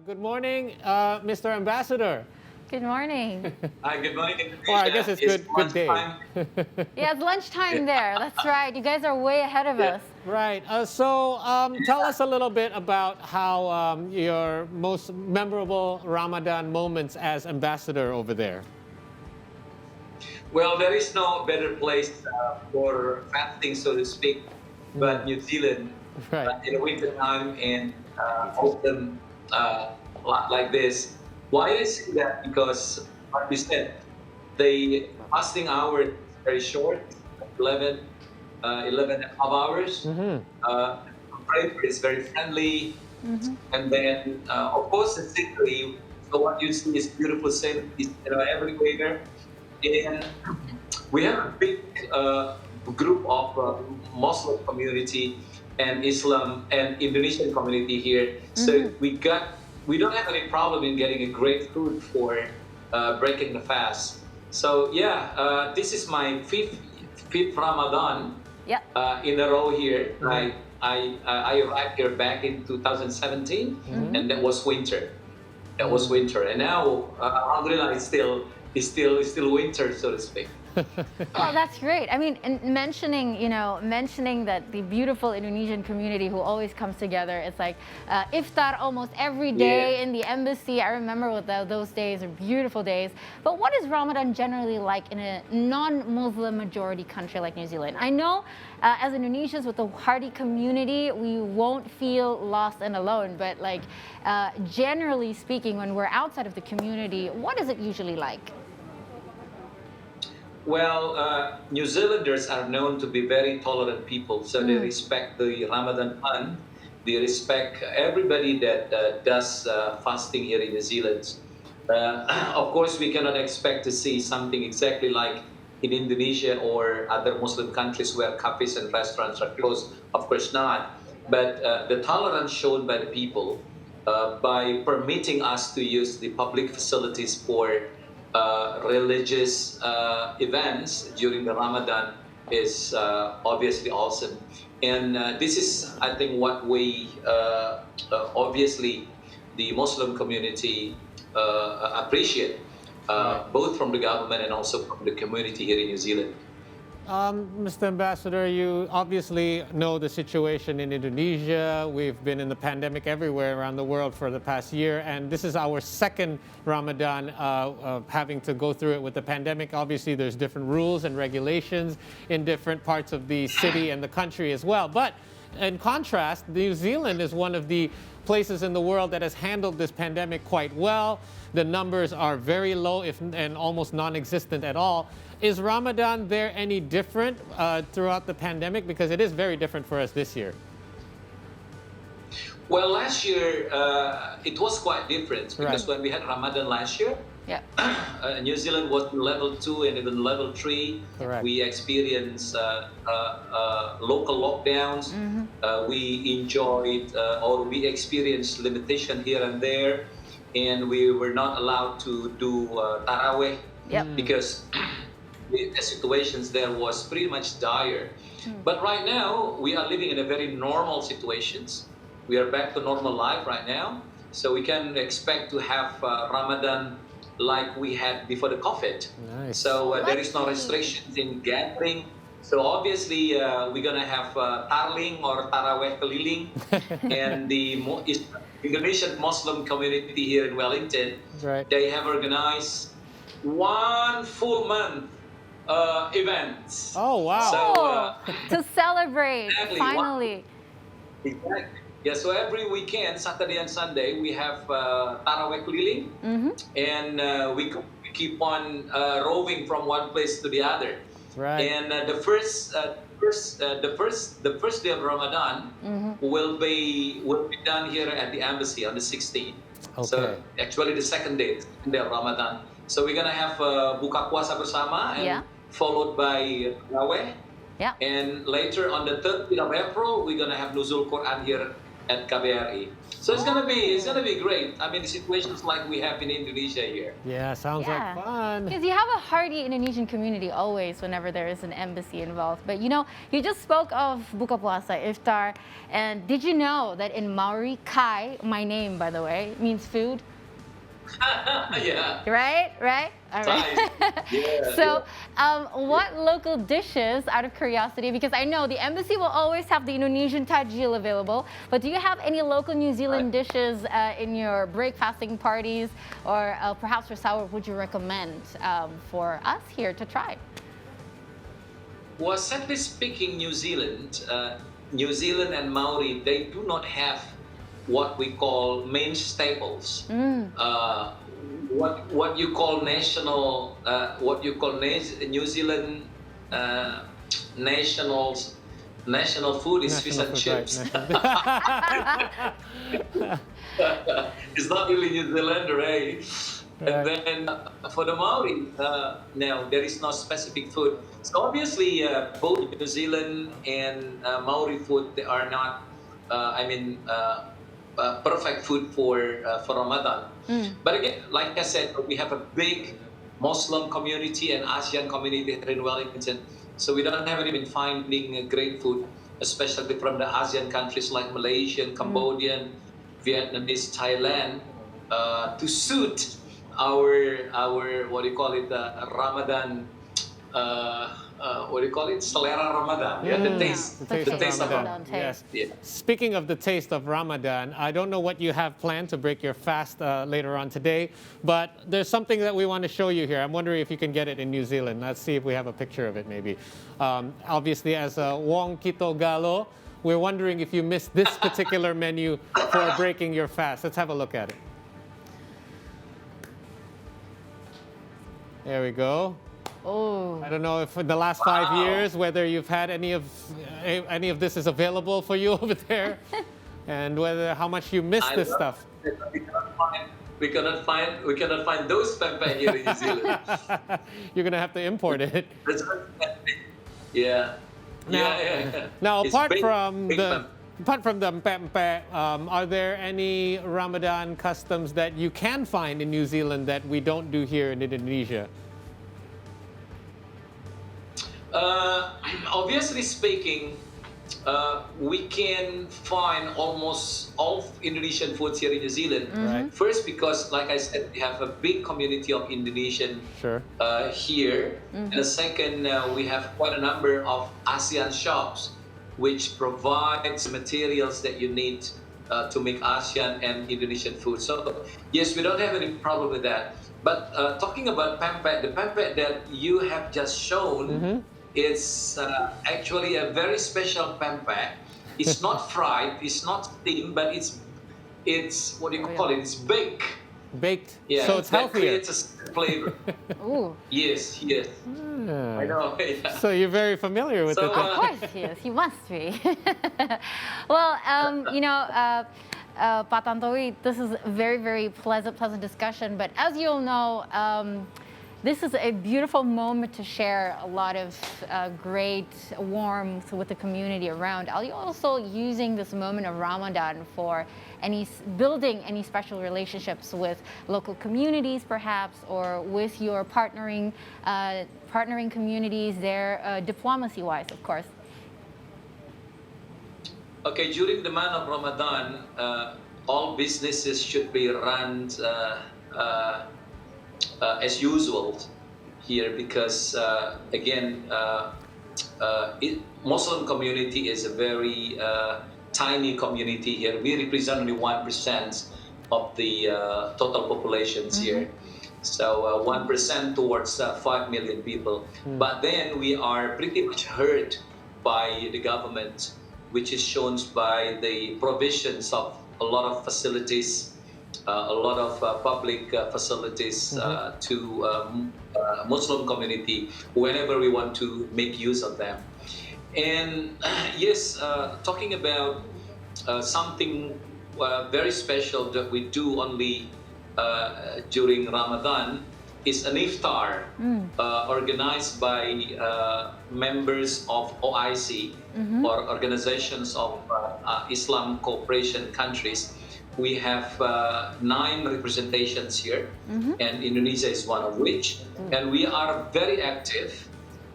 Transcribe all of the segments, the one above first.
Good morning, Mr. Ambassador. Good morning. Hi, good morning, Or I Indonesia. guess it's It's good day. lunchtime. Yeah, it's lunchtime Yeah. there. That's right. You guys are way ahead of Yeah. us. Right. Tell us a little bit about how your most memorable Ramadan moments as ambassador over there. Well, there is no better place for fasting, so to speak, but Mm, New Zealand right. in the winter time and autumn like this. Why I say that? Because, like we said, the fasting hour is very short, 11, 11 and a half hours. Mm-hmm. The flavor is very friendly. Hmm. And then, of course, the scenery. So what you see is beautiful scenery, everywhere. And we have a big group of Muslim community and Islam and Indonesian community here. So Hmm. we don't have any problem in getting a great food for breaking the fast. So yeah, this is my fifth Ramadan Yep. in a row here. Mm-hmm. I arrived here back in 2017, Mm-hmm. and that was winter. That was Mm. winter, and now Alhamdulillah, it's still winter, so to speak. Well, that's great. I mean, and mentioning that the beautiful Indonesian community who always comes together. It's like iftar almost every Yeah. day in the embassy. I remember what those days are beautiful days. But what is Ramadan generally like in a non-Muslim majority country like New Zealand? I know as Indonesians with the hardy community, we won't feel lost and alone. But generally speaking, when we're outside of the community, what is it usually like? Well, New Zealanders are known to be very tolerant people, so they Mm. respect the Ramadan month. They respect everybody that does fasting here in New Zealand. Of course, we cannot expect to see something exactly like in Indonesia or other Muslim countries where cafes and restaurants are closed. Of course not. But the tolerance shown by the people by permitting us to use the public facilities for religious events during the Ramadan is obviously awesome. And this is, I think, what we obviously the Muslim community appreciate, Right. both from the government and also from the community here in New Zealand. Mr. Ambassador, you obviously know the situation in Indonesia. We've been in the pandemic everywhere around the world for the past year, and this is our second Ramadan having to go through it with the pandemic. Obviously, there's different rules and regulations in different parts of the city and the country as well. But in contrast, New Zealand is one of the places in the world that has handled this pandemic quite well. The numbers are very low, if and almost non-existent at all. Is Ramadan there any different throughout the pandemic? Because it is very different for us this year. Well, last year it was quite different Right. because when we had Ramadan last year, Yeah. New Zealand was in level 2 and even level 3. Correct. We experienced local lockdowns. Hmm. We enjoyed or we experienced limitation here and there, and we were not allowed to do taraweh Yep. because the situations there was pretty much dire. But right now, we are living in a very normal situations. We are back to normal life right now, so we can expect to have Ramadan like we had before the COVID. Nice. So there is no Lucky. restrictions in gathering. So obviously, we're gonna have tarling or taraweh keliling, and the Indonesian Muslim community here in Wellington, Right. they have organized one full month events. Oh, wow. So To celebrate exactly, finally. exactly. Yeah, so every weekend, Saturday and Sunday, we have taraweh keliling, Hmm. and we keep on roving from one place to the other. Right. And the first day of Ramadan will be done here at the embassy on the 16th. Okay. So actually the second day of Ramadan. So we're gonna have buka puasa bersama and Yeah. followed by taraweh. Yeah. And later on the 13th of April, we're gonna have Nuzul Quran here at KBRI. So it's gonna be great. I mean, the situations like we have in Indonesia here. Yeah, sounds like fun. Because you have a hearty Indonesian community always whenever there is an embassy involved. But you know, you just spoke of buka puasa, iftar, and did you know that in Maori, kai, my name by the way, means food? Yeah. Right, right. All right. Yeah. So, what local dishes, out of curiosity, because I know the embassy will always have the Indonesian tajil available, but do you have any local New Zealand dishes in your breakfasting parties, or perhaps for sour, would you recommend for us here to try? Well, sadly speaking, New Zealand and Maori, they do not have what we call main staples. What you call New Zealand national food is fish and National food, chips. right, It's not really New Zealander, eh? And then for the Maori, now there is no specific food. So obviously, both New Zealand and Maori food, they are not, perfect food for Ramadan. But again, like I said, we have a big Muslim community and ASEAN community here in Wellington. So we don't have even finding great food, especially from the ASEAN countries like Malaysian, Cambodian, Vietnamese, Thailand, to suit our what do you call it, Ramadan, what do you call it, selera Ramadan, the taste of Ramadan. Yes. Yeah. Speaking of the taste of Ramadan, I don't know what you have planned to break your fast later on today, but there's something that we want to show you here. I'm wondering if you can get it in New Zealand. Let's see if we have a picture of it maybe. Obviously, as a Wong Kito Galo, we're wondering if you missed this particular menu for breaking your fast. Let's have a look at it. There we go. Oh. I don't know if in the last 5 years whether you've had any of this is available for you over there, and whether how much you miss this stuff. We cannot find those pempek here in New Zealand. You're gonna have to import it. Yeah. Now, Yeah. now It's apart big from the pempek. pempek, are there any Ramadan customs that you can find in New Zealand that we don't do here in Indonesia? Obviously speaking, we can find almost all Indonesian foods here in New Zealand. Right. First, because like I said, we have a big community of Indonesian here. And the second, we have quite a number of ASEAN shops which provides materials that you need to make ASEAN and Indonesian food. So yes, we don't have any problem with that. But talking about pempek, the pempek that you have just shown, it's actually a very special pempek. It's not fried, it's not steamed, but it's what do you call it? It's baked. Baked, Yeah, so it's that healthier. creates a flavor. Ooh. Yes. I know. Yeah. So you're very familiar with So, it. Of course, yes, he must be. Well, Pak Tantowi, this is a very, very pleasant discussion. But as you all know, this is a beautiful moment to share a lot of great warmth with the community around. Are you also using this moment of Ramadan for building any special relationships with local communities, perhaps, or with your partnering communities there, diplomacy-wise, of course? Okay, during the month of Ramadan, all businesses should be run as usual here because, again, Muslim community is a very tiny community here. We represent only 1% of the total populations here. So 1% towards 5 million people. But then we are pretty much hurt by the government, which is shown by the provisions of a lot of facilities, a lot of public facilities to Muslim community whenever we want to make use of them. And yes, talking about something very special that we do only during Ramadan, is an iftar organized by members of OIC, or Organizations of Islam Cooperation Countries. We have 9 representations here, and Indonesia is one of which. And we are very active,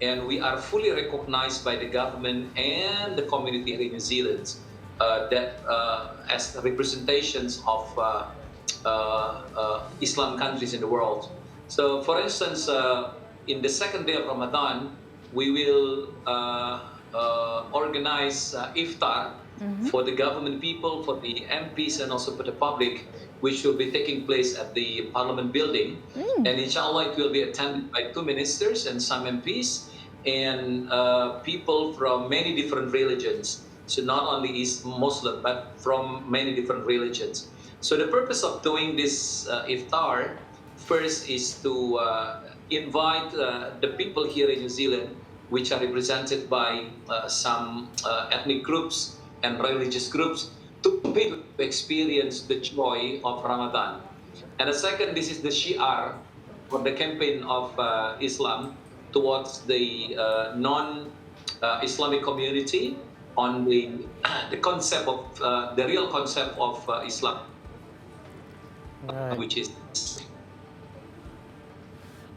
and we are fully recognized by the government and the community here in New Zealand as representations of Islam countries in the world. So, for instance, in the second day of Ramadan, we will organize iftar for the government people, for the MPs, and also for the public, which will be taking place at the Parliament building. And inshallah, it will be attended by 2 ministers and some MPs and people from many different religions. So not only is Muslim, but from many different religions. So the purpose of doing this iftar first is to invite the people here in New Zealand, which are represented by some ethnic groups and religious groups, to experience the joy of Ramadan. And the second, this is the shi'ar, or the campaign of Islam towards the non-Islamic community on the concept of the real concept of Islam, which is.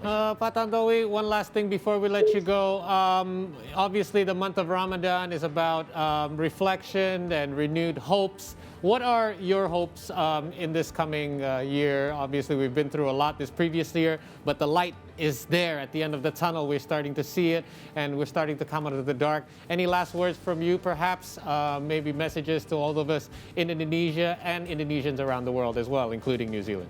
Pak Tantowi, one last thing before we let you go. Obviously, the month of Ramadan is about reflection and renewed hopes. What are your hopes in this coming year? Obviously, we've been through a lot this previous year, but the light is there at the end of the tunnel. We're starting to see it, and we're starting to come out of the dark. Any last words from you, perhaps? Maybe messages to all of us in Indonesia and Indonesians around the world as well, including New Zealand.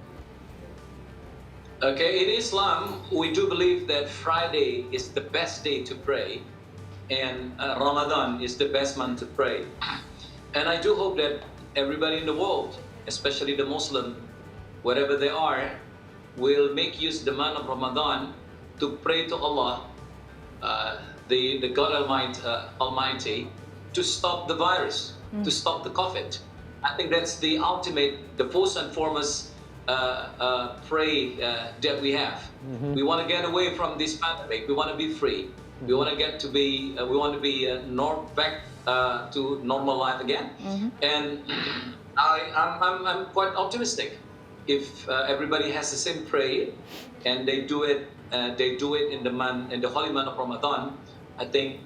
Okay, in Islam, we do believe that Friday is the best day to pray, and Ramadan is the best month to pray. And I do hope that everybody in the world, especially the Muslim, wherever they are, will make use of the month of Ramadan to pray to Allah, the God Almighty, to stop the virus, to stop the COVID. I think that's the ultimate, the first and foremost pray that we have. We want to get away from this pandemic. We want to be free. We want to get to be. We want to be back to normal life again. And I'm quite optimistic. If everybody has the same prayer and they do it in the holy month of Ramadan, I think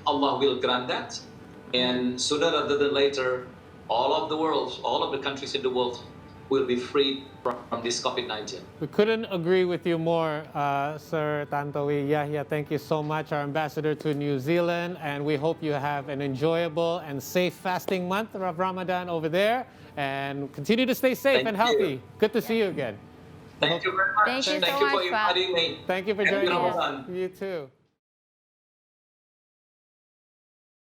Allah will grant that. And sooner rather than later, all of the world, all of the countries in the world will be freed from this COVID-19. We couldn't agree with you more, Sir Tantowi Yahya. Thank you so much, our ambassador to New Zealand, and we hope you have an enjoyable and safe fasting month of Ramadan over there, and continue to stay safe and healthy. Good to see you again. Thank you very much. Thank you so for much, inviting me. Thank you for joining us. You too.